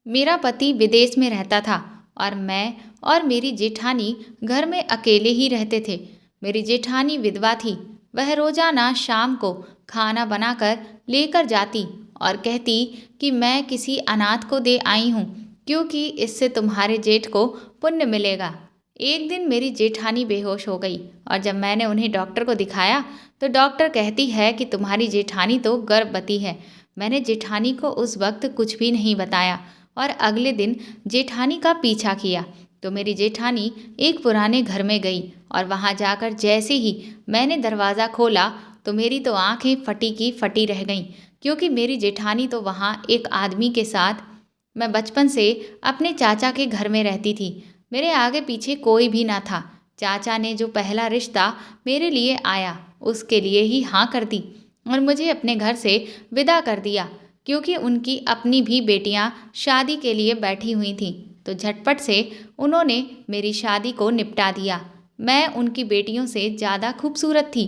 मेरा पति विदेश में रहता था और मैं और मेरी जेठानी घर में अकेले ही रहते थे। मेरी जेठानी विधवा थी। वह रोजाना शाम को खाना बनाकर लेकर जाती और कहती कि मैं किसी अनाथ को दे आई हूँ, क्योंकि इससे तुम्हारे जेठ को पुण्य मिलेगा। एक दिन मेरी जेठानी बेहोश हो गई और जब मैंने उन्हें डॉक्टर को दिखाया तो डॉक्टर कहती है कि तुम्हारी जेठानी तो गर्भवती है। मैंने जेठानी को उस वक्त कुछ भी नहीं बताया और अगले दिन जेठानी का पीछा किया तो मेरी जेठानी एक पुराने घर में गई और वहां जाकर जैसे ही मैंने दरवाज़ा खोला तो मेरी तो आंखें फटी की फटी रह गईं, क्योंकि मेरी जेठानी तो वहां एक आदमी के साथ। मैं बचपन से अपने चाचा के घर में रहती थी। मेरे आगे पीछे कोई भी ना था। चाचा ने जो पहला रिश्ता मेरे लिए आया उसके लिए ही हाँ कर दी और मुझे अपने घर से विदा कर दिया, क्योंकि उनकी अपनी भी बेटियां शादी के लिए बैठी हुई थीं। तो झटपट से उन्होंने मेरी शादी को निपटा दिया। मैं उनकी बेटियों से ज़्यादा खूबसूरत थी,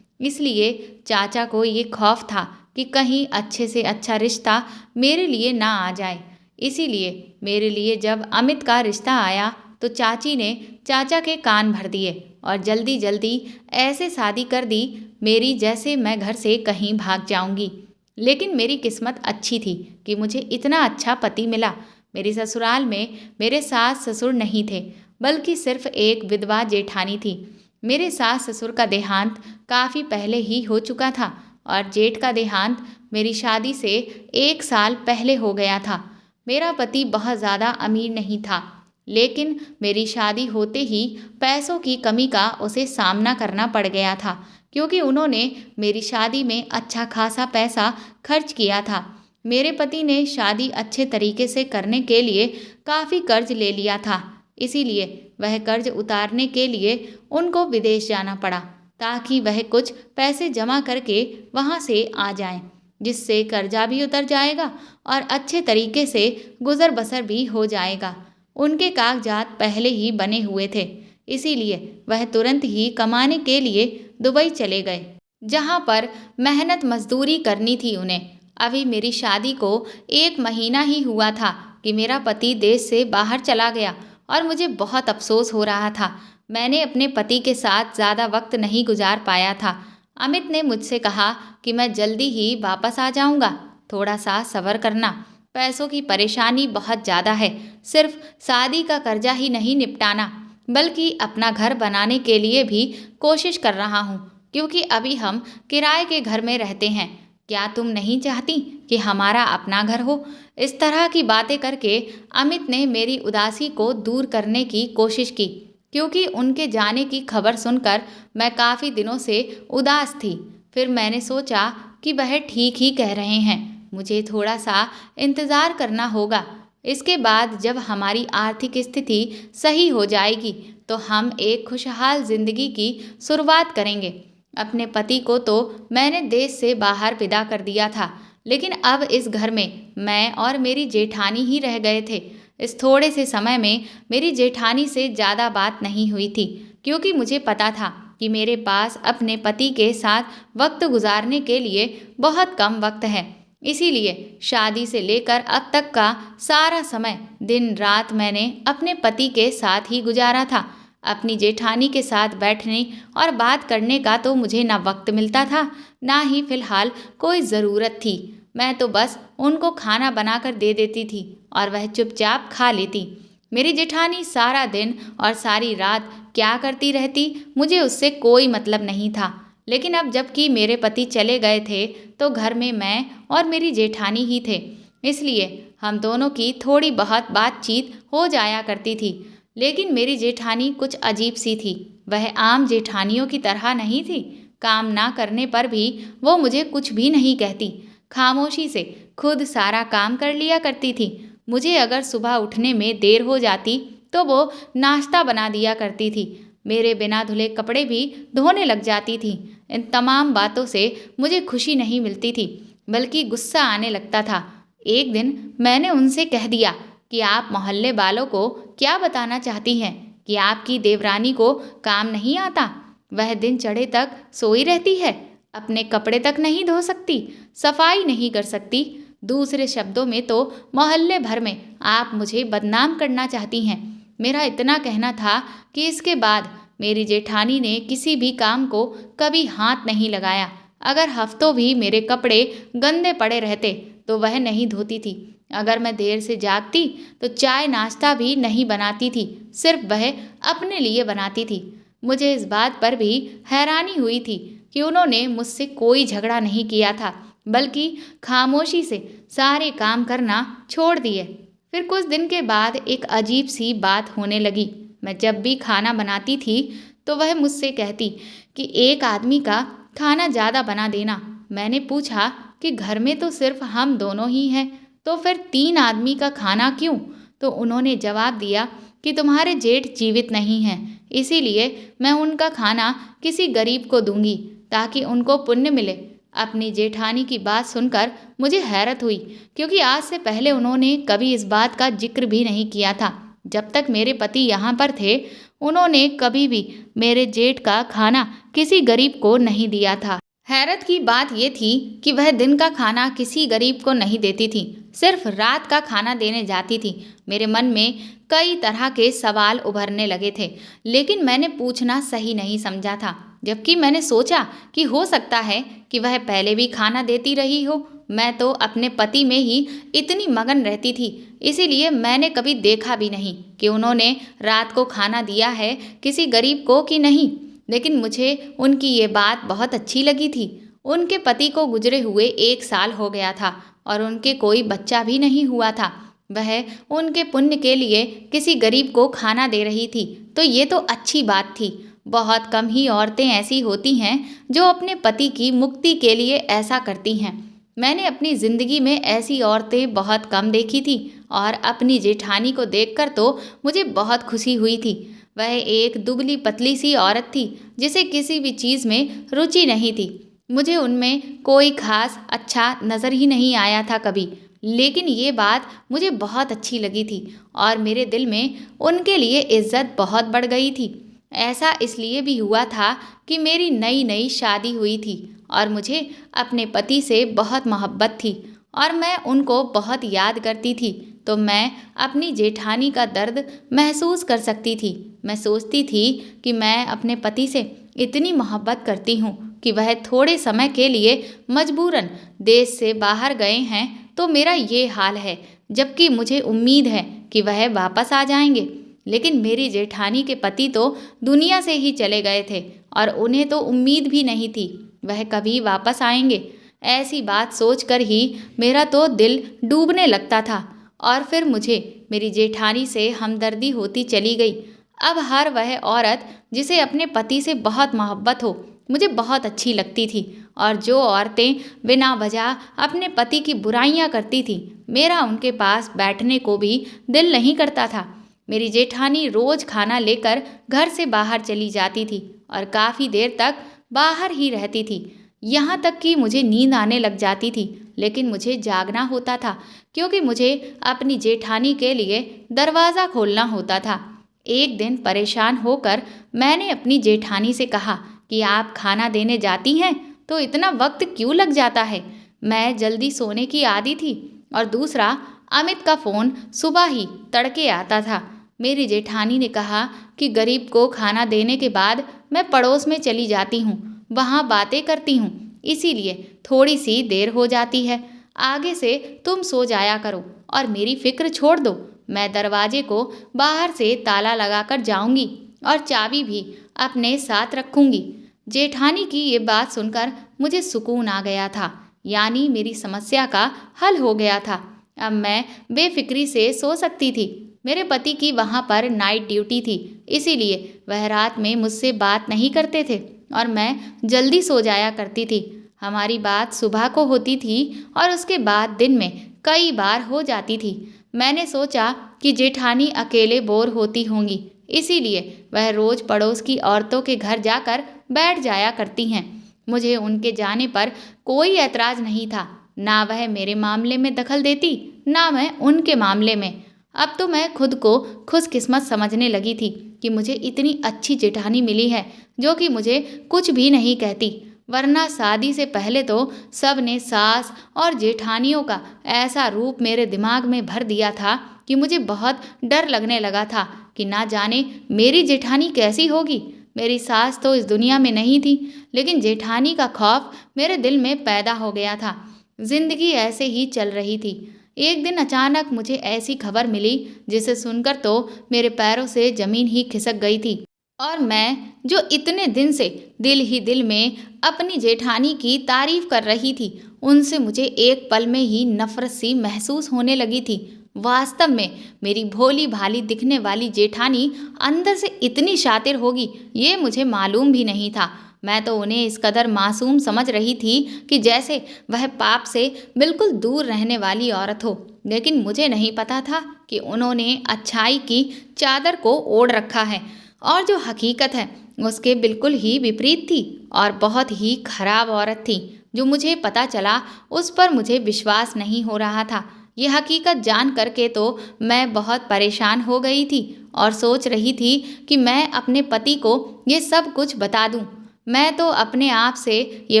इसलिए चाचा को ये खौफ था कि कहीं अच्छे से अच्छा रिश्ता मेरे लिए ना आ जाए। इसीलिए मेरे लिए जब अमित का रिश्ता आया तो चाची ने चाचा के कान भर दिए और जल्दी जल्दी ऐसे शादी कर दी मेरी जैसे मैं घर से कहीं भाग जाऊंगी। लेकिन मेरी किस्मत अच्छी थी कि मुझे इतना अच्छा पति मिला। मेरी ससुराल में मेरे सास ससुर नहीं थे, बल्कि सिर्फ एक विधवा जेठानी थी। मेरे सास ससुर का देहांत काफ़ी पहले ही हो चुका था और जेठ का देहांत मेरी शादी से 1 साल पहले हो गया था। मेरा पति बहुत ज़्यादा अमीर नहीं था, लेकिन मेरी शादी होते ही पैसों की कमी का उसे सामना करना पड़ गया था, क्योंकि उन्होंने मेरी शादी में अच्छा खासा पैसा खर्च किया था। मेरे पति ने शादी अच्छे तरीके से करने के लिए काफ़ी कर्ज ले लिया था, इसीलिए वह कर्ज उतारने के लिए उनको विदेश जाना पड़ा, ताकि वह कुछ पैसे जमा करके वहाँ से आ जाएं, जिससे कर्जा भी उतर जाएगा और अच्छे तरीके से गुजर बसर भी हो जाएगा। उनके कागजात पहले ही बने हुए थे, इसीलिए वह तुरंत ही कमाने के लिए दुबई चले गए, जहाँ पर मेहनत मजदूरी करनी थी उन्हें। अभी मेरी शादी को 1 महीना ही हुआ था कि मेरा पति देश से बाहर चला गया और मुझे बहुत अफसोस हो रहा था। मैंने अपने पति के साथ ज़्यादा वक्त नहीं गुजार पाया था। अमित ने मुझसे कहा कि मैं जल्दी ही वापस आ जाऊंगा, थोड़ा सा सब्र करना। पैसों की परेशानी बहुत ज़्यादा है, सिर्फ शादी का कर्जा ही नहीं निपटाना, बल्कि अपना घर बनाने के लिए भी कोशिश कर रहा हूँ, क्योंकि अभी हम किराए के घर में रहते हैं। क्या तुम नहीं चाहती कि हमारा अपना घर हो? इस तरह की बातें करके अमित ने मेरी उदासी को दूर करने की कोशिश की, क्योंकि उनके जाने की खबर सुनकर मैं काफ़ी दिनों से उदास थी। फिर मैंने सोचा कि वह ठीक ही कह रहे हैं, मुझे थोड़ा सा इंतज़ार करना होगा। इसके बाद जब हमारी आर्थिक स्थिति सही हो जाएगी तो हम एक खुशहाल जिंदगी की शुरुआत करेंगे। अपने पति को तो मैंने देश से बाहर विदा कर दिया था, लेकिन अब इस घर में मैं और मेरी जेठानी ही रह गए थे। इस थोड़े से समय में मेरी जेठानी से ज़्यादा बात नहीं हुई थी, क्योंकि मुझे पता था कि मेरे पास अपने पति के साथ वक्त गुजारने के लिए बहुत कम वक्त है। इसीलिए शादी से लेकर अब तक का सारा समय दिन रात मैंने अपने पति के साथ ही गुजारा था। अपनी जेठानी के साथ बैठने और बात करने का तो मुझे ना वक्त मिलता था, ना ही फिलहाल कोई ज़रूरत थी। मैं तो बस उनको खाना बनाकर दे देती थी और वह चुपचाप खा लेती। मेरी जेठानी सारा दिन और सारी रात क्या करती रहती, मुझे उससे कोई मतलब नहीं था। लेकिन अब जबकि मेरे पति चले गए थे तो घर में मैं और मेरी जेठानी ही थे, इसलिए हम दोनों की थोड़ी बहुत बातचीत हो जाया करती थी। लेकिन मेरी जेठानी कुछ अजीब सी थी। वह आम जेठानियों की तरह नहीं थी। काम ना करने पर भी वो मुझे कुछ भी नहीं कहती, खामोशी से खुद सारा काम कर लिया करती थी। मुझे अगर सुबह उठने में देर हो जाती तो वो नाश्ता बना दिया करती थी, मेरे बिना धुले कपड़े भी धोने लग जाती थी। इन तमाम बातों से मुझे खुशी नहीं मिलती थी, बल्कि गुस्सा आने लगता था। एक दिन मैंने उनसे कह दिया कि आप मोहल्ले वालों को क्या बताना चाहती हैं कि आपकी देवरानी को काम नहीं आता? वह दिन चढ़े तक सोई रहती है, अपने कपड़े तक नहीं धो सकती, सफाई नहीं कर सकती, दूसरे शब्दों में तो मोहल्ले भर में आप मुझे बदनाम करना चाहती हैं। मेरा इतना कहना था कि इसके बाद मेरी जेठानी ने किसी भी काम को कभी हाथ नहीं लगाया। अगर हफ्तों भी मेरे कपड़े गंदे पड़े रहते तो वह नहीं धोती थी। अगर मैं देर से जागती तो चाय नाश्ता भी नहीं बनाती थी, सिर्फ वह अपने लिए बनाती थी। मुझे इस बात पर भी हैरानी हुई थी कि उन्होंने मुझसे कोई झगड़ा नहीं किया था, बल्कि खामोशी से सारे काम करना छोड़ दिए। फिर कुछ दिन के बाद एक अजीब सी बात होने लगी। मैं जब भी खाना बनाती थी तो वह मुझसे कहती कि एक आदमी का खाना ज़्यादा बना देना। मैंने पूछा कि घर में तो सिर्फ हम दोनों ही हैं, तो फिर 3 आदमी का खाना क्यों? तो उन्होंने जवाब दिया कि तुम्हारे जेठ जीवित नहीं हैं, इसीलिए मैं उनका खाना किसी गरीब को दूंगी ताकि उनको पुण्य मिले। अपनी जेठानी की बात सुनकर मुझे हैरत हुई, क्योंकि आज से पहले उन्होंने कभी इस बात का जिक्र भी नहीं किया था। जब तक मेरे पति यहाँ पर थे, उन्होंने कभी भी मेरे जेठ का खाना किसी गरीब को नहीं दिया था। हैरत की बात यह थी कि वह दिन का खाना किसी गरीब को नहीं देती थी, सिर्फ रात का खाना देने जाती थी। मेरे मन में कई तरह के सवाल उभरने लगे थे, लेकिन मैंने पूछना सही नहीं समझा था। जबकि मैंने सोचा कि हो सकता है कि वह पहले भी खाना देती रही हो। मैं तो अपने पति में ही इतनी मगन रहती थी, इसीलिए मैंने कभी देखा भी नहीं कि उन्होंने रात को खाना दिया है किसी गरीब को कि नहीं। लेकिन मुझे उनकी ये बात बहुत अच्छी लगी थी। उनके पति को गुजरे हुए 1 साल हो गया था और उनके कोई बच्चा भी नहीं हुआ था। वह उनके पुण्य के लिए किसी गरीब को खाना दे रही थी, तो ये तो अच्छी बात थी। बहुत कम ही औरतें ऐसी होती हैं जो अपने पति की मुक्ति के लिए ऐसा करती हैं। मैंने अपनी ज़िंदगी में ऐसी औरतें बहुत कम देखी थी और अपनी जेठानी को देखकर तो मुझे बहुत खुशी हुई थी। वह एक दुबली पतली सी औरत थी जिसे किसी भी चीज़ में रुचि नहीं थी। मुझे उनमें कोई खास अच्छा नज़र ही नहीं आया था कभी, लेकिन ये बात मुझे बहुत अच्छी लगी थी और मेरे दिल में उनके लिए इज्जत बहुत बढ़ गई थी। ऐसा इसलिए भी हुआ था कि मेरी नई नई शादी हुई थी और मुझे अपने पति से बहुत मोहब्बत थी और मैं उनको बहुत याद करती थी। तो मैं अपनी जेठानी का दर्द महसूस कर सकती थी। मैं सोचती थी कि मैं अपने पति से इतनी मोहब्बत करती हूँ कि वह थोड़े समय के लिए मजबूरन देश से बाहर गए हैं तो मेरा ये हाल है, जबकि मुझे उम्मीद है कि वह वापस आ जाएंगे। लेकिन मेरी जेठानी के पति तो दुनिया से ही चले गए थे और उन्हें तो उम्मीद भी नहीं थी वह कभी वापस आएंगे। ऐसी बात सोचकर ही मेरा तो दिल डूबने लगता था और फिर मुझे मेरी जेठानी से हमदर्दी होती चली गई। अब हर वह औरत जिसे अपने पति से बहुत मोहब्बत हो मुझे बहुत अच्छी लगती थी, और जो औरतें बिना वजह अपने पति की बुराइयां करती थीं, मेरा उनके पास बैठने को भी दिल नहीं करता था। मेरी जेठानी रोज खाना लेकर घर से बाहर चली जाती थी और काफ़ी देर तक बाहर ही रहती थी। यहाँ तक कि मुझे नींद आने लग जाती थी, लेकिन मुझे जागना होता था क्योंकि मुझे अपनी जेठानी के लिए दरवाज़ा खोलना होता था। एक दिन परेशान होकर मैंने अपनी जेठानी से कहा कि आप खाना देने जाती हैं तो इतना वक्त क्यों लग जाता है? मैं जल्दी सोने की आदी थी और दूसरा, अमित का फ़ोन सुबह ही तड़के आता था। मेरी जेठानी ने कहा कि गरीब को खाना देने के बाद मैं पड़ोस में चली जाती हूँ, वहाँ बातें करती हूँ, इसीलिए थोड़ी सी देर हो जाती है। आगे से तुम सो जाया करो और मेरी फिक्र छोड़ दो। मैं दरवाजे को बाहर से ताला लगाकर जाऊंगी और चाबी भी अपने साथ रखूंगी। जेठानी की ये बात सुनकर मुझे सुकून आ गया था, यानी मेरी समस्या का हल हो गया था। अब मैं बेफिक्री से सो सकती थी। मेरे पति की वहाँ पर नाइट ड्यूटी थी, इसीलिए वह रात में मुझसे बात नहीं करते थे और मैं जल्दी सो जाया करती थी। हमारी बात सुबह को होती थी और उसके बाद दिन में कई बार हो जाती थी। मैंने सोचा कि जेठानी अकेले बोर होती होंगी, इसीलिए वह रोज पड़ोस की औरतों के घर जाकर बैठ जाया करती हैं। मुझे उनके जाने पर कोई ऐतराज़ नहीं था। ना वह मेरे मामले में दखल देती, ना मैं उनके मामले में। अब तो मैं खुद को खुशकिस्मत समझने लगी थी कि मुझे इतनी अच्छी जेठानी मिली है जो कि मुझे कुछ भी नहीं कहती। वरना शादी से पहले तो सब ने सास और जेठानियों का ऐसा रूप मेरे दिमाग में भर दिया था कि मुझे बहुत डर लगने लगा था कि ना जाने मेरी जेठानी कैसी होगी। मेरी सास तो इस दुनिया में नहीं थी, लेकिन जेठानी का खौफ मेरे दिल में पैदा हो गया था। जिंदगी ऐसे ही चल रही थी। एक दिन अचानक मुझे ऐसी खबर मिली जिसे सुनकर तो मेरे पैरों से जमीन ही खिसक गई थी। और मैं जो इतने दिन से दिल ही दिल में अपनी जेठानी की तारीफ कर रही थी, उनसे मुझे एक पल में ही नफरत सी महसूस होने लगी थी। वास्तव में मेरी भोली भाली दिखने वाली जेठानी अंदर से इतनी शातिर होगी, ये मुझे मालूम भी नहीं था। मैं तो उन्हें इस कदर मासूम समझ रही थी कि जैसे वह पाप से बिल्कुल दूर रहने वाली औरत हो। लेकिन मुझे नहीं पता था कि उन्होंने अच्छाई की चादर को ओढ़ रखा है और जो हकीकत है उसके बिल्कुल ही विपरीत थी और बहुत ही खराब औरत थी। जो मुझे पता चला उस पर मुझे विश्वास नहीं हो रहा था। ये हकीकत जान करके तो मैं बहुत परेशान हो गई थी और सोच रही थी कि मैं अपने पति को ये सब कुछ बता दूं। मैं तो अपने आप से ये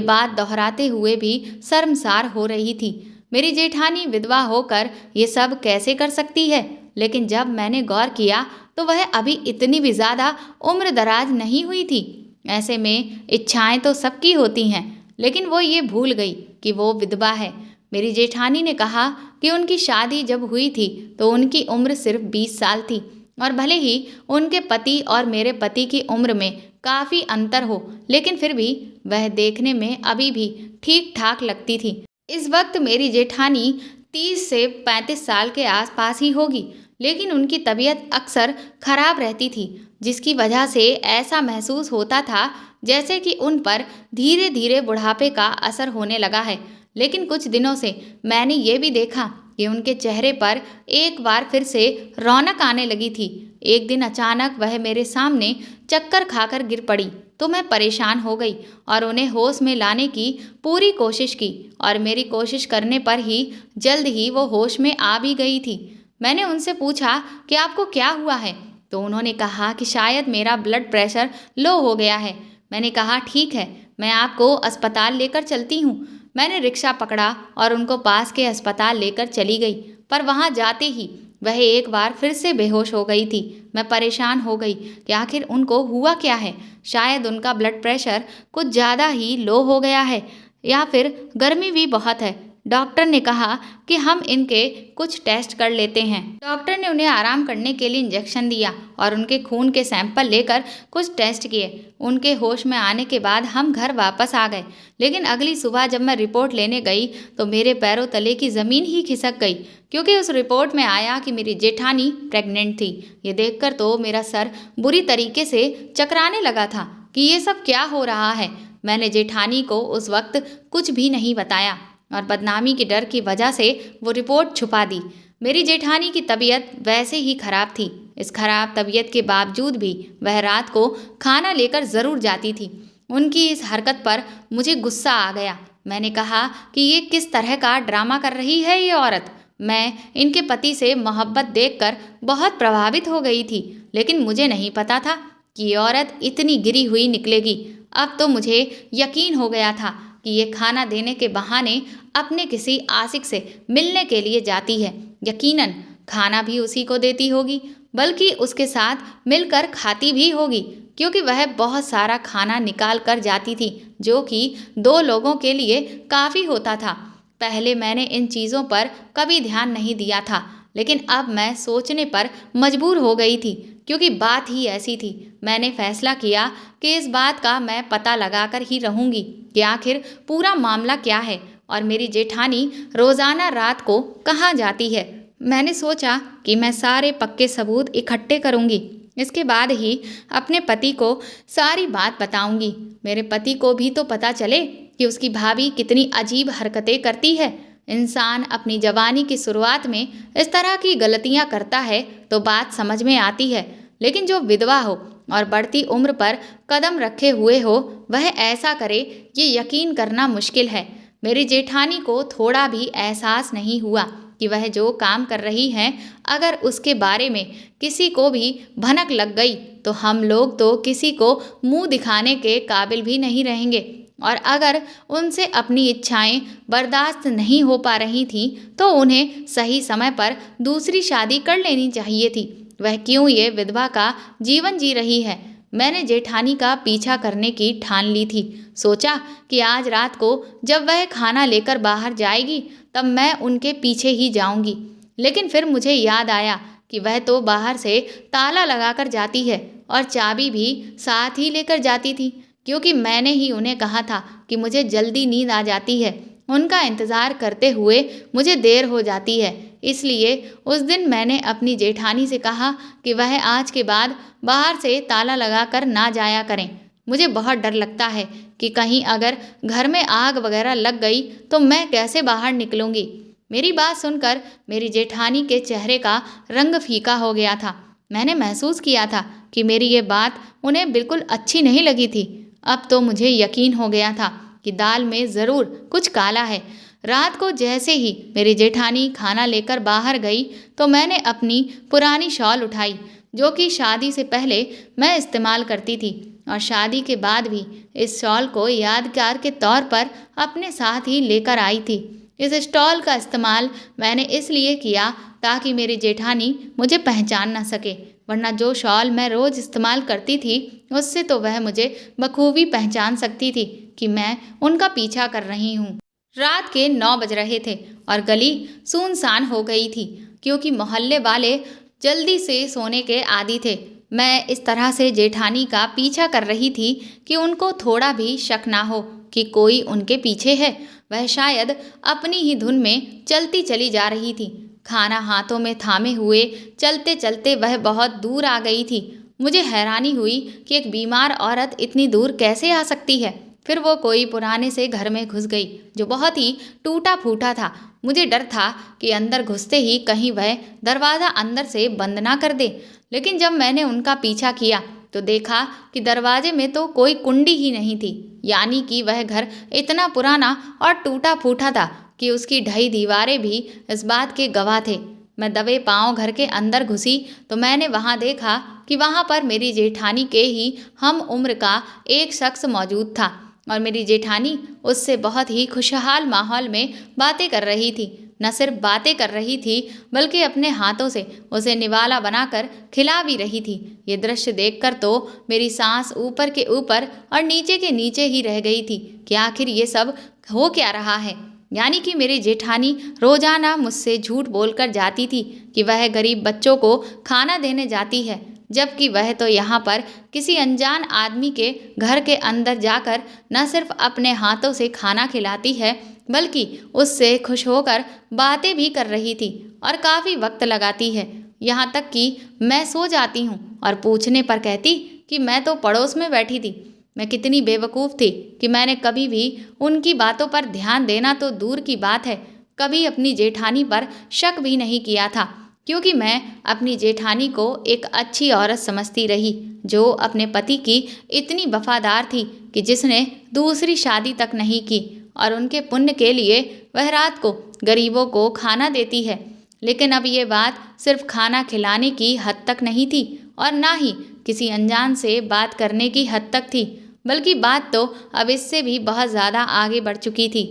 बात दोहराते हुए भी शर्मसार हो रही थी। मेरी जेठानी विधवा होकर ये सब कैसे कर सकती है? लेकिन जब मैंने गौर किया तो वह अभी इतनी भी ज़्यादा उम्र दराज नहीं हुई थी। ऐसे में इच्छाएं तो सबकी होती हैं, लेकिन वो ये भूल गई कि वो विधवा है। मेरी जेठानी ने कहा कि उनकी शादी जब हुई थी तो उनकी उम्र सिर्फ 20 साल थी और भले ही उनके पति और मेरे पति की उम्र में काफ़ी अंतर हो, लेकिन फिर भी वह देखने में अभी भी ठीक ठाक लगती थी। इस वक्त मेरी जेठानी 30 से 35 साल के आसपास ही होगी, लेकिन उनकी तबीयत अक्सर खराब रहती थी, जिसकी वजह से ऐसा महसूस होता था जैसे कि उन पर धीरे धीरे बुढ़ापे का असर होने लगा है। लेकिन कुछ दिनों से मैंने ये भी देखा कि उनके चेहरे पर एक बार फिर से रौनक आने लगी थी। एक दिन अचानक वह मेरे सामने चक्कर खाकर गिर पड़ी तो मैं परेशान हो गई और उन्हें होश में लाने की पूरी कोशिश की और मेरी कोशिश करने पर ही जल्द ही वो होश में आ भी गई थी। मैंने उनसे पूछा कि आपको क्या हुआ है? तो उन्होंने कहा कि शायद मेरा ब्लड प्रेशर लो हो गया है। मैंने कहा ठीक है, मैं आपको अस्पताल लेकर चलती हूँ। मैंने रिक्शा पकड़ा और उनको पास के अस्पताल लेकर चली गई, पर वहाँ जाते ही वह एक बार फिर से बेहोश हो गई थी। मैं परेशान हो गई कि आखिर उनको हुआ क्या है। शायद उनका ब्लड प्रेशर कुछ ज़्यादा ही लो हो गया है या फिर गर्मी भी बहुत है। डॉक्टर ने कहा कि हम इनके कुछ टेस्ट कर लेते हैं। डॉक्टर ने उन्हें आराम करने के लिए इंजेक्शन दिया और उनके खून के सैंपल लेकर कुछ टेस्ट किए। उनके होश में आने के बाद हम घर वापस आ गए, लेकिन अगली सुबह जब मैं रिपोर्ट लेने गई तो मेरे पैरों तले की ज़मीन ही खिसक गई, क्योंकि उस रिपोर्ट में आया कि मेरी जेठानी प्रेग्नेंट थी। ये देखकर तो मेरा सर बुरी तरीके से चकराने लगा था कि ये सब क्या हो रहा है। मैंने जेठानी को उस वक्त कुछ भी नहीं बताया और बदनामी के डर की वजह से वो रिपोर्ट छुपा दी। मेरी जेठानी की तबीयत वैसे ही खराब थी। इस खराब तबीयत के बावजूद भी वह रात को खाना लेकर ज़रूर जाती थी। उनकी इस हरकत पर मुझे गुस्सा आ गया। मैंने कहा कि ये किस तरह का ड्रामा कर रही है ये औरत। मैं इनके पति से मोहब्बत देखकर बहुत प्रभावित हो गई थी, लेकिन मुझे नहीं पता था कि ये औरत इतनी गिरी हुई निकलेगी। अब तो मुझे यकीन हो गया था कि ये खाना देने के बहाने अपने किसी आशिक से मिलने के लिए जाती है। यकीनन खाना भी उसी को देती होगी, बल्कि उसके साथ मिलकर खाती भी होगी, क्योंकि वह बहुत सारा खाना निकाल कर जाती थी, जो कि 2 लोगों के लिए काफ़ी होता था। पहले मैंने इन चीज़ों पर कभी ध्यान नहीं दिया था, लेकिन अब मैं सोचने पर मजबूर हो गई थी, क्योंकि बात ही ऐसी थी। मैंने फैसला किया कि इस बात का मैं पता लगाकर ही रहूंगी कि आखिर पूरा मामला क्या है और मेरी जेठानी रोज़ाना रात को कहाँ जाती है। मैंने सोचा कि मैं सारे पक्के सबूत इकट्ठे करूंगी, इसके बाद ही अपने पति को सारी बात बताऊंगी। मेरे पति को भी तो पता चले कि उसकी भाभी कितनी अजीब हरकतें करती है। इंसान अपनी जवानी की शुरुआत में इस तरह की गलतियां करता है तो बात समझ में आती है, लेकिन जो विधवा हो और बढ़ती उम्र पर कदम रखे हुए हो वह ऐसा करे, ये यकीन करना मुश्किल है। मेरी जेठानी को थोड़ा भी एहसास नहीं हुआ कि वह जो काम कर रही हैं, अगर उसके बारे में किसी को भी भनक लग गई तो हम लोग तो किसी को मुंह दिखाने के काबिल भी नहीं रहेंगे। और अगर उनसे अपनी इच्छाएं बर्दाश्त नहीं हो पा रही थीं तो उन्हें सही समय पर दूसरी शादी कर लेनी चाहिए थी। वह क्यों ये विधवा का जीवन जी रही है। मैंने जेठानी का पीछा करने की ठान ली थी। सोचा कि आज रात को जब वह खाना लेकर बाहर जाएगी तब मैं उनके पीछे ही जाऊंगी। लेकिन फिर मुझे याद आया कि वह तो बाहर से ताला लगाकर जाती है और चाबी भी साथ ही लेकर जाती थी, क्योंकि मैंने ही उन्हें कहा था कि मुझे जल्दी नींद आ जाती है। उनका इंतज़ार करते हुए मुझे देर हो जाती है। इसलिए उस दिन मैंने अपनी जेठानी से कहा कि वह आज के बाद बाहर से ताला लगाकर ना जाया करें। मुझे बहुत डर लगता है कि कहीं अगर घर में आग वगैरह लग गई तो मैं कैसे बाहर निकलूंगी। मेरी बात सुनकर मेरी जेठानी के चेहरे का रंग फीका हो गया था। मैंने महसूस किया था कि मेरी ये बात उन्हें बिल्कुल अच्छी नहीं लगी थी। अब तो मुझे यकीन हो गया था कि दाल में ज़रूर कुछ काला है। रात को जैसे ही मेरी जेठानी खाना लेकर बाहर गई तो मैंने अपनी पुरानी शॉल उठाई, जो कि शादी से पहले मैं इस्तेमाल करती थी और शादी के बाद भी इस शॉल को यादगार के तौर पर अपने साथ ही लेकर आई थी। इस स्टॉल का इस्तेमाल मैंने इसलिए किया ताकि मेरी जेठानी मुझे पहचान ना सके, वरना जो शॉल मैं रोज़ इस्तेमाल करती थी उससे तो वह मुझे बखूबी पहचान सकती थी कि मैं उनका पीछा कर रही हूँ। रात के 9 बज रहे थे और गली सुनसान हो गई थी, क्योंकि मोहल्ले वाले जल्दी से सोने के आदी थे। मैं इस तरह से जेठानी का पीछा कर रही थी कि उनको थोड़ा भी शक ना हो कि कोई उनके पीछे है। वह शायद अपनी ही धुन में चलती चली जा रही थी। खाना हाथों में थामे हुए चलते चलते वह बहुत दूर आ गई थी। मुझे हैरानी हुई कि एक बीमार औरत इतनी दूर कैसे आ सकती है। फिर वो कोई पुराने से घर में घुस गई जो बहुत ही टूटा फूटा था। मुझे डर था कि अंदर घुसते ही कहीं वह दरवाज़ा अंदर से बंद ना कर दे। लेकिन जब मैंने उनका पीछा किया तो देखा कि दरवाजे में तो कोई कुंडी ही नहीं थी, यानी कि वह घर इतना पुराना और टूटा फूटा था कि उसकी ढही दीवारें भी इस बात के गवाह थे। मैं दबे पांव घर के अंदर घुसी तो मैंने वहां देखा कि वहां पर मेरी जेठानी के ही हम उम्र का एक शख्स मौजूद था और मेरी जेठानी उससे बहुत ही खुशहाल माहौल में बातें कर रही थी। न सिर्फ बातें कर रही थी बल्कि अपने हाथों से उसे निवाला बनाकर खिला भी रही थी। ये दृश्य देखकर तो मेरी सांस ऊपर के ऊपर और नीचे के नीचे ही रह गई थी कि आखिर ये सब हो क्या रहा है। यानी कि मेरी जेठानी रोजाना मुझसे झूठ बोलकर जाती थी कि वह गरीब बच्चों को खाना देने जाती है, जबकि वह तो यहाँ पर किसी अनजान आदमी के घर के अंदर जाकर न सिर्फ अपने हाथों से खाना खिलाती है बल्कि उससे खुश होकर बातें भी कर रही थी और काफ़ी वक्त लगाती है। यहाँ तक कि मैं सो जाती हूँ और पूछने पर कहती कि मैं तो पड़ोस में बैठी थी। मैं कितनी बेवकूफ़ थी कि मैंने कभी भी उनकी बातों पर ध्यान देना तो दूर की बात है, कभी अपनी जेठानी पर शक भी नहीं किया था, क्योंकि मैं अपनी जेठानी को एक अच्छी औरत समझती रही जो अपने पति की इतनी वफादार थी कि जिसने दूसरी शादी तक नहीं की और उनके पुण्य के लिए वह रात को गरीबों को खाना देती है। लेकिन अब ये बात सिर्फ खाना खिलाने की हद तक नहीं थी और ना ही किसी अनजान से बात करने की हद तक थी, बल्कि बात तो अब इससे भी बहुत ज़्यादा आगे बढ़ चुकी थी।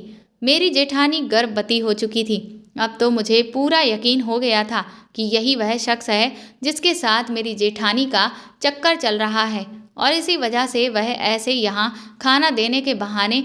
मेरी जेठानी गर्भवती हो चुकी थी। अब तो मुझे पूरा यकीन हो गया था कि यही वह शख्स है जिसके साथ मेरी जेठानी का चक्कर चल रहा है और इसी वजह से वह ऐसे यहाँ खाना देने के बहाने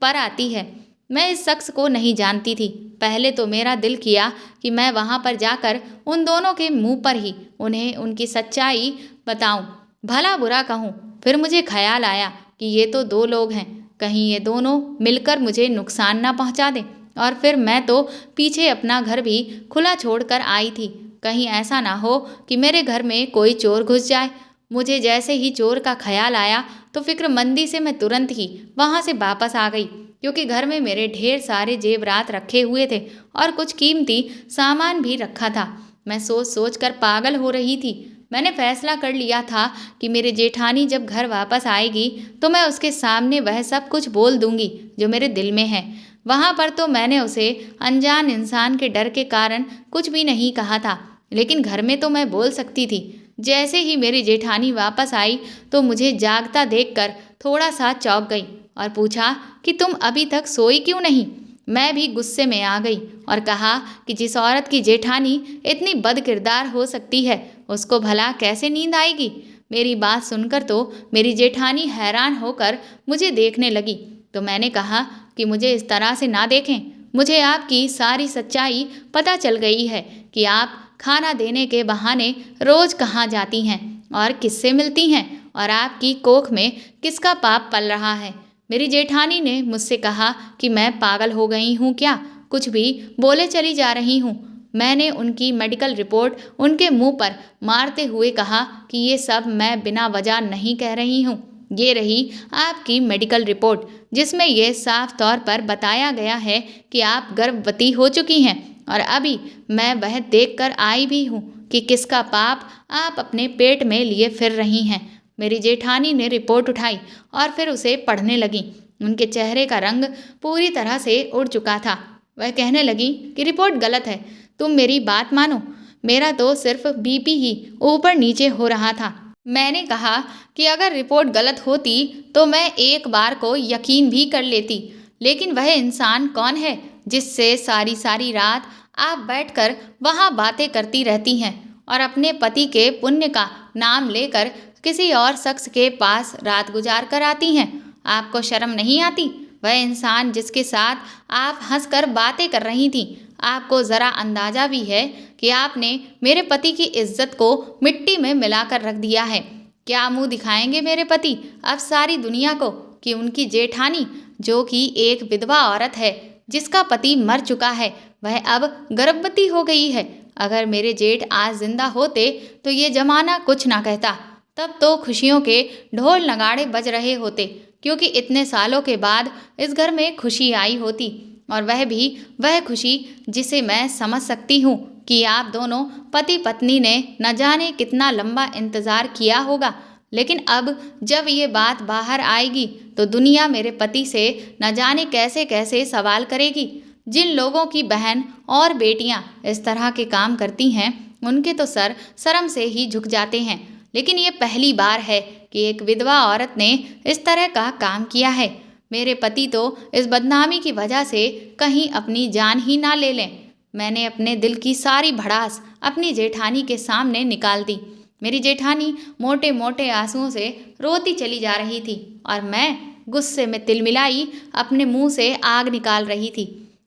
पर आती है। मैं इस शख्स को नहीं जानती थी। पहले तो मेरा दिल किया कि मैं वहाँ पर जाकर उन दोनों के मुंह पर ही उन्हें उनकी सच्चाई बताऊं, भला बुरा कहूं। फिर मुझे ख्याल आया कि ये तो 2 लोग हैं, कहीं ये दोनों मिलकर मुझे नुकसान ना पहुँचा दें। और फिर मैं तो पीछे अपना घर भी खुला छोड़कर आई थी, कहीं ऐसा ना हो कि मेरे घर में कोई चोर घुस जाए। मुझे जैसे ही चोर का ख्याल आया तो फिक्रमंदी से मैं तुरंत ही वहाँ से वापस आ गई, क्योंकि घर में मेरे ढेर सारे जेवरात रखे हुए थे और कुछ कीमती सामान भी रखा था। मैं सोच सोच कर पागल हो रही थी। मैंने फैसला कर लिया था कि मेरी जेठानी जब घर वापस आएगी तो मैं उसके सामने वह सब कुछ बोल दूंगी जो मेरे दिल में है। वहाँ पर तो मैंने उसे अनजान इंसान के डर के कारण कुछ भी नहीं कहा था, लेकिन घर में तो मैं बोल सकती थी। जैसे ही मेरी जेठानी वापस आई तो मुझे जागता देखकर थोड़ा सा चौंक गई और पूछा कि तुम अभी तक सोई क्यों नहीं। मैं भी गुस्से में आ गई और कहा कि जिस औरत की जेठानी इतनी बदकिरदार हो सकती है उसको भला कैसे नींद आएगी। मेरी बात सुनकर तो मेरी जेठानी हैरान होकर मुझे देखने लगी, तो मैंने कहा कि मुझे इस तरह से ना देखें, मुझे आपकी सारी सच्चाई पता चल गई है कि आप खाना देने के बहाने रोज कहाँ जाती हैं और किससे मिलती हैं और आपकी कोख में किसका पाप पल रहा है। मेरी जेठानी ने मुझसे कहा कि मैं पागल हो गई हूँ क्या, कुछ भी बोले चली जा रही हूँ। मैंने उनकी मेडिकल रिपोर्ट उनके मुंह पर मारते हुए कहा कि ये सब मैं बिना वजह नहीं कह रही हूँ। ये रही आपकी मेडिकल रिपोर्ट जिसमें यह साफ तौर पर बताया गया है कि आप गर्भवती हो चुकी हैं और अभी मैं वह देखकर आई भी हूँ कि किसका पाप आप अपने पेट में लिए फिर रही हैं। मेरी जेठानी ने रिपोर्ट उठाई और फिर उसे पढ़ने लगी। उनके चेहरे का रंग पूरी तरह से उड़ चुका था। वह कहने लगी कि रिपोर्ट गलत है, तुम मेरी बात मानो, मेरा तो सिर्फ बीपी ही ऊपर नीचे हो रहा था। मैंने कहा कि अगर रिपोर्ट गलत होती तो मैं एक बार को यकीन भी कर लेती, लेकिन वह इंसान कौन है जिससे सारी सारी रात आप बैठकर वहाँ बातें करती रहती हैं और अपने पति के पुण्य का नाम लेकर किसी और शख्स के पास रात गुजार कर आती हैं। आपको शर्म नहीं आती? वह इंसान जिसके साथ आप हंसकर बातें कर रही थीं, आपको ज़रा अंदाज़ा भी है कि आपने मेरे पति की इज्जत को मिट्टी में मिलाकर रख दिया है। क्या मुंह दिखाएंगे मेरे पति अब सारी दुनिया को कि उनकी जेठानी, जो कि एक विधवा औरत है जिसका पति मर चुका है, वह अब गर्भवती हो गई है। अगर मेरे जेठ आज जिंदा होते तो ये जमाना कुछ ना कहता, तब तो खुशियों के ढोल नगाड़े बज रहे होते, क्योंकि इतने सालों के बाद इस घर में खुशी आई होती, और वह भी वह खुशी जिसे मैं समझ सकती हूँ कि आप दोनों पति पत्नी ने न जाने कितना लंबा इंतज़ार किया होगा। लेकिन अब जब ये बात बाहर आएगी तो दुनिया मेरे पति से न जाने कैसे कैसे सवाल करेगी। जिन लोगों की बहन और बेटियां इस तरह के काम करती हैं उनके तो सर शर्म से ही झुक जाते हैं, लेकिन ये पहली बार है कि एक विधवा औरत ने इस तरह का काम किया है। मेरे पति तो इस बदनामी की वजह से कहीं अपनी जान ही ना ले लें। मैंने अपने दिल की सारी भड़ास अपनी जेठानी के सामने निकाल दी। मेरी जेठानी मोटे मोटे आंसुओं से रोती चली जा रही थी और मैं गुस्से में तिलमिलाई अपने मुंह से आग निकाल रही थी।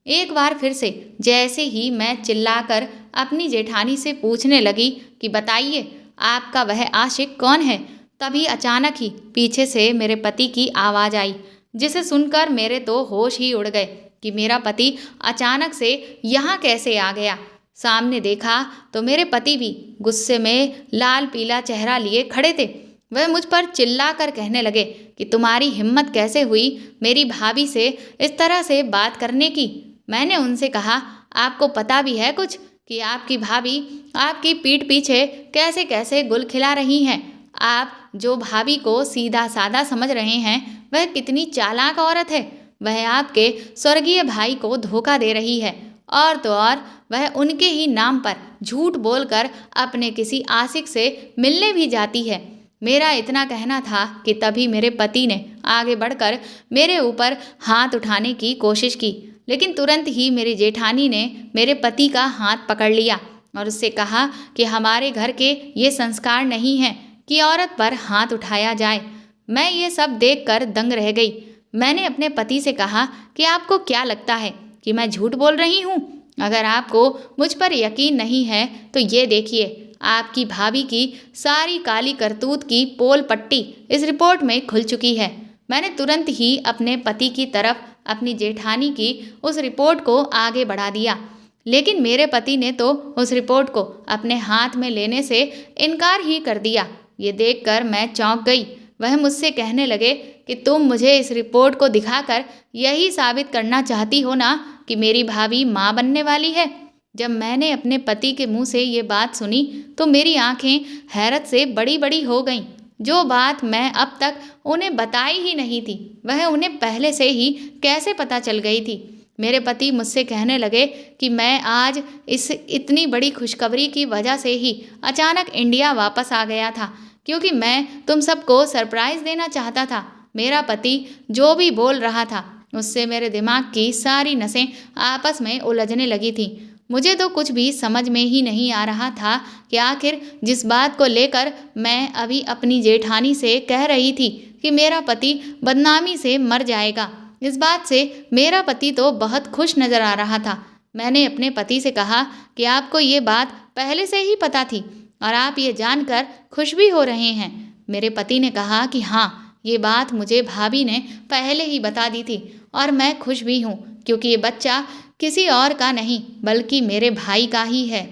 एक बार फिर से जैसे ही मैं चिल्लाकर अपनी जेठानी से पूछने लगी कि बताइए आपका वह आशिक कौन है, तभी अचानक ही पीछे से मेरे पति की आवाज़ आई, जिसे सुनकर मेरे तो होश ही उड़ गए कि मेरा पति अचानक से यहाँ कैसे आ गया। सामने देखा तो मेरे पति भी गुस्से में लाल पीला चेहरा लिए खड़े थे। वह मुझ पर चिल्लाकर कहने लगे कि तुम्हारी हिम्मत कैसे हुई मेरी भाभी से इस तरह से बात करने की। मैंने उनसे कहा आपको पता भी है कुछ कि आपकी भाभी आपकी पीठ पीछे कैसे कैसे गुल खिला रही हैं। आप जो भाभी को सीधा साधा समझ रहे हैं वह कितनी चालाक औरत है। वह आपके स्वर्गीय भाई को धोखा दे रही है, और तो और वह उनके ही नाम पर झूठ बोलकर अपने किसी आशिक से मिलने भी जाती है। मेरा इतना कहना था कि तभी मेरे पति ने आगे बढ़कर मेरे ऊपर हाथ उठाने की कोशिश की, लेकिन तुरंत ही मेरी जेठानी ने मेरे पति का हाथ पकड़ लिया और उससे कहा कि हमारे घर के ये संस्कार नहीं हैं कि औरत पर हाथ उठाया जाए। मैं ये सब देखकर दंग रह गई। मैंने अपने पति से कहा कि आपको क्या लगता है कि मैं झूठ बोल रही हूँ? अगर आपको मुझ पर यकीन नहीं है तो ये देखिए, आपकी भाभी की सारी काली करतूत की पोल पट्टी इस रिपोर्ट में खुल चुकी है। मैंने तुरंत ही अपने पति की तरफ अपनी जेठानी की उस रिपोर्ट को आगे बढ़ा दिया, लेकिन मेरे पति ने तो उस रिपोर्ट को अपने हाथ में लेने से इनकार ही कर दिया। ये देखकर मैं चौंक गई। वह मुझसे कहने लगे कि तुम मुझे इस रिपोर्ट को दिखाकर यही साबित करना चाहती हो ना कि मेरी भाभी माँ बनने वाली है। जब मैंने अपने पति के मुंह से ये बात सुनी तो मेरी आंखें हैरत से बड़ी बड़ी हो गईं। जो बात मैं अब तक उन्हें बताई ही नहीं थी वह उन्हें पहले से ही कैसे पता चल गई थी। मेरे पति मुझसे कहने लगे कि मैं आज इस इतनी बड़ी खुशखबरी की वजह से ही अचानक इंडिया वापस आ गया था, क्योंकि मैं तुम सबको सरप्राइज़ देना चाहता था। मेरा पति जो भी बोल रहा था उससे मेरे दिमाग की सारी नसें आपस में उलझने लगी थीं। मुझे तो कुछ भी समझ में ही नहीं आ रहा था कि आखिर जिस बात को लेकर मैं अभी अपनी जेठानी से कह रही थी कि मेरा पति बदनामी से मर जाएगा, इस बात से मेरा पति तो बहुत खुश नज़र आ रहा था। मैंने अपने पति से कहा कि आपको ये बात पहले से ही पता थी और आप ये जानकर खुश भी हो रहे हैं। मेरे पति ने कहा कि हाँ, ये बात मुझे भाभी ने पहले ही बता दी थी और मैं खुश भी हूँ, क्योंकि ये बच्चा किसी और का नहीं बल्कि मेरे भाई का ही है।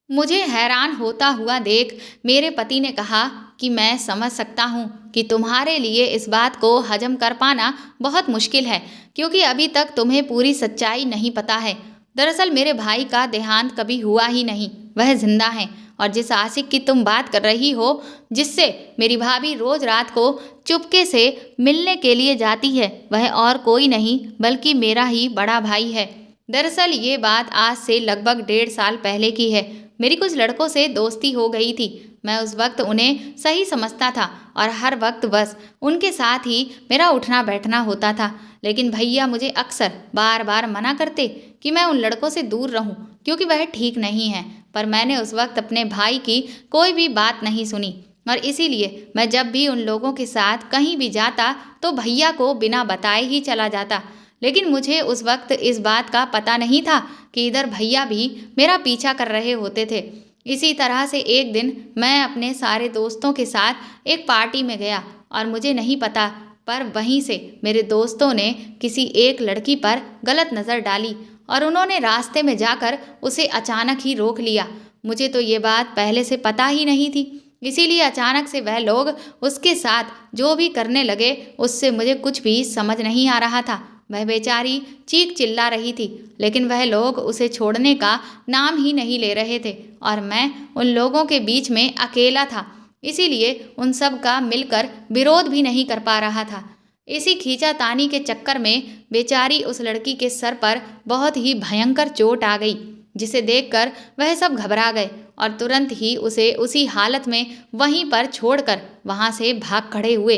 मुझे हैरान होता हुआ देख मेरे पति ने कहा कि मैं समझ सकता हूँ कि तुम्हारे लिए इस बात को हजम कर पाना बहुत मुश्किल है, क्योंकि अभी तक तुम्हें पूरी सच्चाई नहीं पता है। दरअसल मेरे भाई का देहांत कभी हुआ ही नहीं, वह जिंदा है। और जिस आशिक की तुम बात कर रही हो, जिससे मेरी भाभी रोज रात को चुपके से मिलने के लिए जाती है, वह और कोई नहीं बल्कि मेरा ही बड़ा भाई है। दरअसल ये बात आज से लगभग 1.5 साल पहले की है। मेरी कुछ लड़कों से दोस्ती हो गई थी। मैं उस वक्त उन्हें सही समझता था और हर वक्त बस उनके साथ ही मेरा उठना बैठना होता था। लेकिन भैया मुझे अक्सर बार बार मना करते कि मैं उन लड़कों से दूर रहूं, क्योंकि वह ठीक नहीं है। पर मैंने उस वक्त अपने भाई की कोई भी बात नहीं सुनी और इसीलिए मैं जब भी उन लोगों के साथ कहीं भी जाता तो भैया को बिना बताए ही चला जाता। लेकिन मुझे उस वक्त इस बात का पता नहीं था कि इधर भैया भी मेरा पीछा कर रहे होते थे। इसी तरह से एक दिन मैं अपने सारे दोस्तों के साथ एक पार्टी में गया और मुझे नहीं पता, पर वहीं से मेरे दोस्तों ने किसी एक लड़की पर गलत नज़र डाली और उन्होंने रास्ते में जाकर उसे अचानक ही रोक लिया। मुझे तो ये बात पहले से पता ही नहीं थी, इसीलिए अचानक से वह लोग उसके साथ जो भी करने लगे उससे मुझे कुछ भी समझ नहीं आ रहा था। वह बेचारी चीख चिल्ला रही थी, लेकिन वह लोग उसे छोड़ने का नाम ही नहीं ले रहे थे और मैं उन लोगों के बीच में अकेला था, इसीलिए उन सब का मिलकर विरोध भी नहीं कर पा रहा था। इसी खींचातानी के चक्कर में बेचारी उस लड़की के सर पर बहुत ही भयंकर चोट आ गई, जिसे देखकर वह सब घबरा गए और तुरंत ही उसे उसी हालत में वहीं पर छोड़कर वहां से भाग खड़े हुए।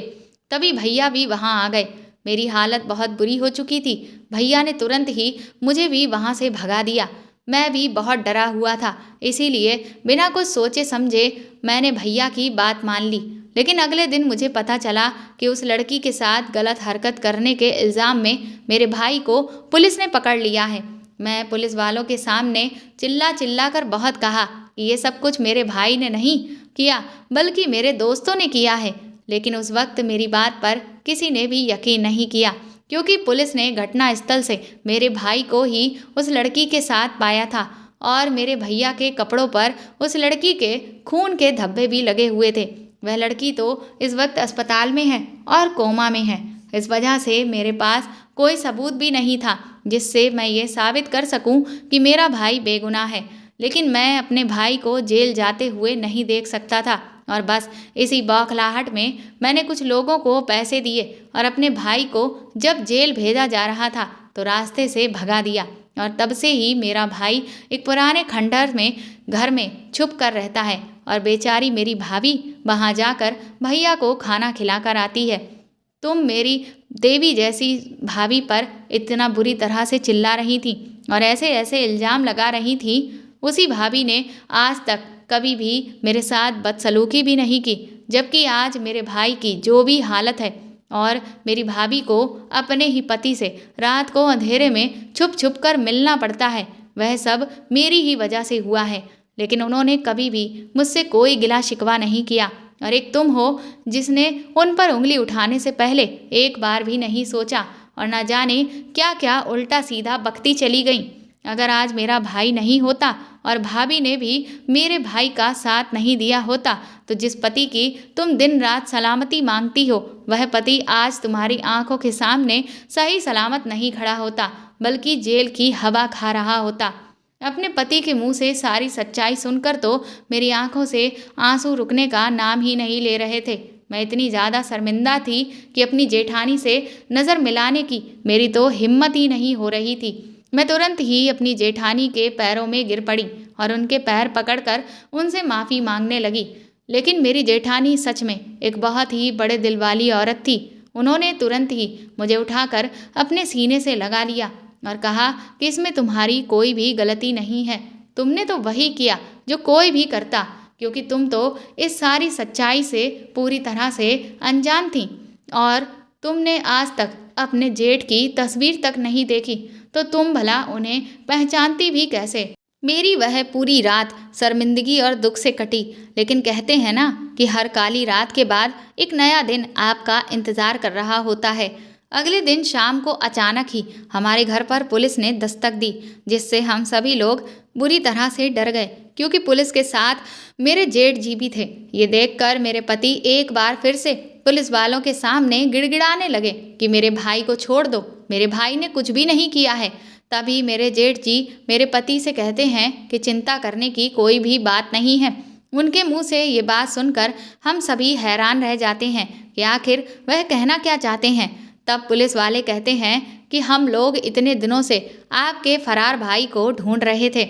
तभी भैया भी वहां आ गए। मेरी हालत बहुत बुरी हो चुकी थी। भैया ने तुरंत ही मुझे भी वहां से भगा दिया। मैं भी बहुत डरा हुआ था, इसीलिए बिना कुछ सोचे समझे मैंने भैया की बात मान ली। लेकिन अगले दिन मुझे पता चला कि उस लड़की के साथ गलत हरकत करने के इल्ज़ाम में मेरे भाई को पुलिस ने पकड़ लिया है। मैं पुलिस वालों के सामने चिल्ला चिल्ला कर बहुत कहा कि ये सब कुछ मेरे भाई ने नहीं किया बल्कि मेरे दोस्तों ने किया है। लेकिन उस वक्त मेरी बात पर किसी ने भी यकीन नहीं किया, क्योंकि पुलिस ने घटनास्थल से मेरे भाई को ही उस लड़की के साथ पाया था और मेरे भैया के कपड़ों पर उस लड़की के खून के धब्बे भी लगे हुए थे। वह लड़की तो इस वक्त अस्पताल में है और कोमा में है। इस वजह से मेरे पास कोई सबूत भी नहीं था जिससे मैं ये साबित कर सकूं कि मेरा भाई बेगुनाह है। लेकिन मैं अपने भाई को जेल जाते हुए नहीं देख सकता था और बस इसी बौखलाहट में मैंने कुछ लोगों को पैसे दिए और अपने भाई को जब जेल भेजा जा रहा था तो रास्ते से भगा दिया। और तब से ही मेरा भाई एक पुराने खंडहर में घर में छुप कर रहता है और बेचारी मेरी भाभी वहाँ जाकर भैया को खाना खिलाकर आती है। तुम मेरी देवी जैसी भाभी पर इतना बुरी तरह से चिल्ला रही थी और ऐसे ऐसे इल्ज़ाम लगा रही थी, उसी भाभी ने आज तक कभी भी मेरे साथ बदसलूकी भी नहीं की। जबकि आज मेरे भाई की जो भी हालत है और मेरी भाभी को अपने ही पति से रात को अंधेरे में छुप छुप कर मिलना पड़ता है, वह सब मेरी ही वजह से हुआ है। लेकिन उन्होंने कभी भी मुझसे कोई गिला शिकवा नहीं किया और एक तुम हो जिसने उन पर उंगली उठाने से पहले एक बार भी नहीं सोचा और न जाने क्या क्या उल्टा सीधा बकती चली गई। अगर आज मेरा भाई नहीं होता और भाभी ने भी मेरे भाई का साथ नहीं दिया होता तो जिस पति की तुम दिन रात सलामती मांगती हो वह पति आज तुम्हारी आंखों के सामने सही सलामत नहीं खड़ा होता बल्कि जेल की हवा खा रहा होता। अपने पति के मुंह से सारी सच्चाई सुनकर तो मेरी आंखों से आंसू रुकने का नाम ही नहीं ले रहे थे। मैं इतनी ज़्यादा शर्मिंदा थी कि अपनी जेठानी से नज़र मिलाने की मेरी तो हिम्मत ही नहीं हो रही थी। मैं तुरंत ही अपनी जेठानी के पैरों में गिर पड़ी और उनके पैर पकड़कर उनसे माफ़ी मांगने लगी। लेकिन मेरी जेठानी सच में एक बहुत ही बड़े दिल वाली औरत थी। उन्होंने तुरंत ही मुझे उठाकर अपने सीने से लगा लिया और कहा कि इसमें तुम्हारी कोई भी गलती नहीं है। तुमने तो वही किया जो कोई भी करता, क्योंकि तुम तो इस सारी सच्चाई से पूरी तरह से अनजान थी और तुमने आज तक अपने जेठ की तस्वीर तक नहीं देखी, तो तुम भला उन्हें पहचानती भी कैसे। मेरी वह पूरी रात शर्मिंदगी और दुख से कटी। लेकिन कहते हैं ना कि हर काली रात के बाद एक नया दिन आपका इंतज़ार कर रहा होता है। अगले दिन शाम को अचानक ही हमारे घर पर पुलिस ने दस्तक दी, जिससे हम सभी लोग बुरी तरह से डर गए, क्योंकि पुलिस के साथ मेरे जेठ जी भी थे। ये देखकर मेरे पति एक बार फिर से पुलिस वालों के सामने गिड़गिड़ाने लगे कि मेरे भाई को छोड़ दो, मेरे भाई ने कुछ भी नहीं किया है। तभी मेरे जेठ जी मेरे पति से कहते हैं कि चिंता करने की कोई भी बात नहीं है। उनके मुंह से ये बात सुनकर हम सभी हैरान रह जाते हैं कि आखिर वह कहना क्या चाहते हैं। तब पुलिस वाले कहते हैं कि हम लोग इतने दिनों से आपके फरार भाई को ढूंढ रहे थे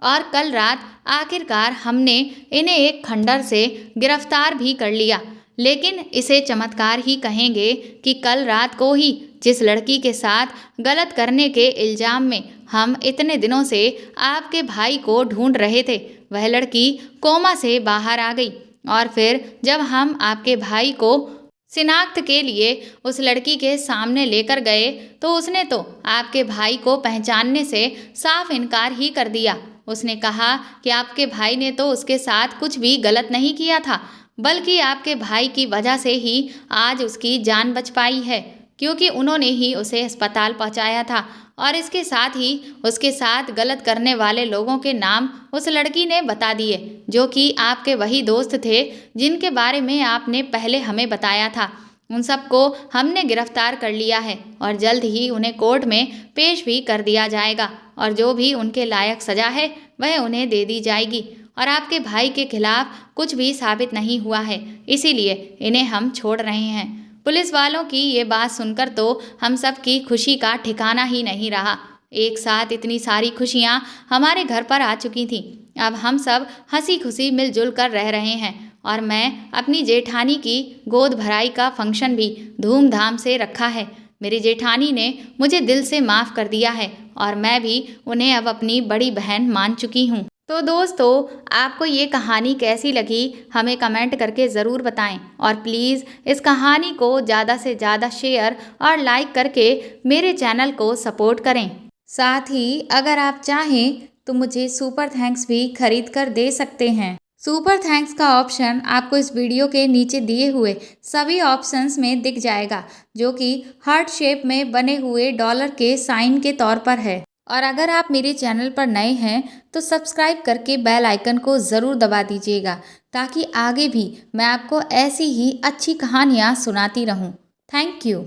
और कल रात आखिरकार हमने इन्हें एक खंडर से गिरफ्तार भी कर लिया। लेकिन इसे चमत्कार ही कहेंगे कि कल रात को ही जिस लड़की के साथ गलत करने के इल्ज़ाम में हम इतने दिनों से आपके भाई को ढूंढ रहे थे, वह लड़की कोमा से बाहर आ गई। और फिर जब हम आपके भाई को शिनाख्त के लिए उस लड़की के सामने लेकर गए, तो उसने तो आपके भाई को पहचानने से साफ इनकार ही कर दिया। उसने कहा कि आपके भाई ने तो उसके साथ कुछ भी गलत नहीं किया था, बल्कि आपके भाई की वजह से ही आज उसकी जान बच पाई है, क्योंकि उन्होंने ही उसे अस्पताल पहुंचाया था। और इसके साथ ही उसके साथ गलत करने वाले लोगों के नाम उस लड़की ने बता दिए, जो कि आपके वही दोस्त थे जिनके बारे में आपने पहले हमें बताया था। उन सबको हमने गिरफ्तार कर लिया है और जल्द ही उन्हें कोर्ट में पेश भी कर दिया जाएगा और जो भी उनके लायक सज़ा है वह उन्हें दे दी जाएगी। और आपके भाई के खिलाफ कुछ भी साबित नहीं हुआ है, इसीलिए इन्हें हम छोड़ रहे हैं। पुलिस वालों की ये बात सुनकर तो हम सब की खुशी का ठिकाना ही नहीं रहा। एक साथ इतनी सारी खुशियाँ हमारे घर पर आ चुकी थीं। अब हम सब हंसी खुशी मिलजुल कर रह रहे हैं और मैं अपनी जेठानी की गोद भराई का फंक्शन भी धूमधाम से रखा है। मेरी जेठानी ने मुझे दिल से माफ़ कर दिया है और मैं भी उन्हें अब अपनी बड़ी बहन मान चुकी हूँ। तो दोस्तों, आपको ये कहानी कैसी लगी हमें कमेंट करके ज़रूर बताएं और प्लीज़ इस कहानी को ज़्यादा से ज़्यादा शेयर और लाइक करके मेरे चैनल को सपोर्ट करें। साथ ही अगर आप चाहें तो मुझे सुपर थैंक्स भी खरीद कर दे सकते हैं। सुपर थैंक्स का ऑप्शन आपको इस वीडियो के नीचे दिए हुए सभी ऑप्शंस में दिख जाएगा, जो कि हार्ट शेप में बने हुए डॉलर के साइन के तौर पर है। और अगर आप मेरे चैनल पर नए हैं तो सब्सक्राइब करके बेल आइकन को ज़रूर दबा दीजिएगा, ताकि आगे भी मैं आपको ऐसी ही अच्छी कहानियाँ सुनाती रहूँ। Thank you.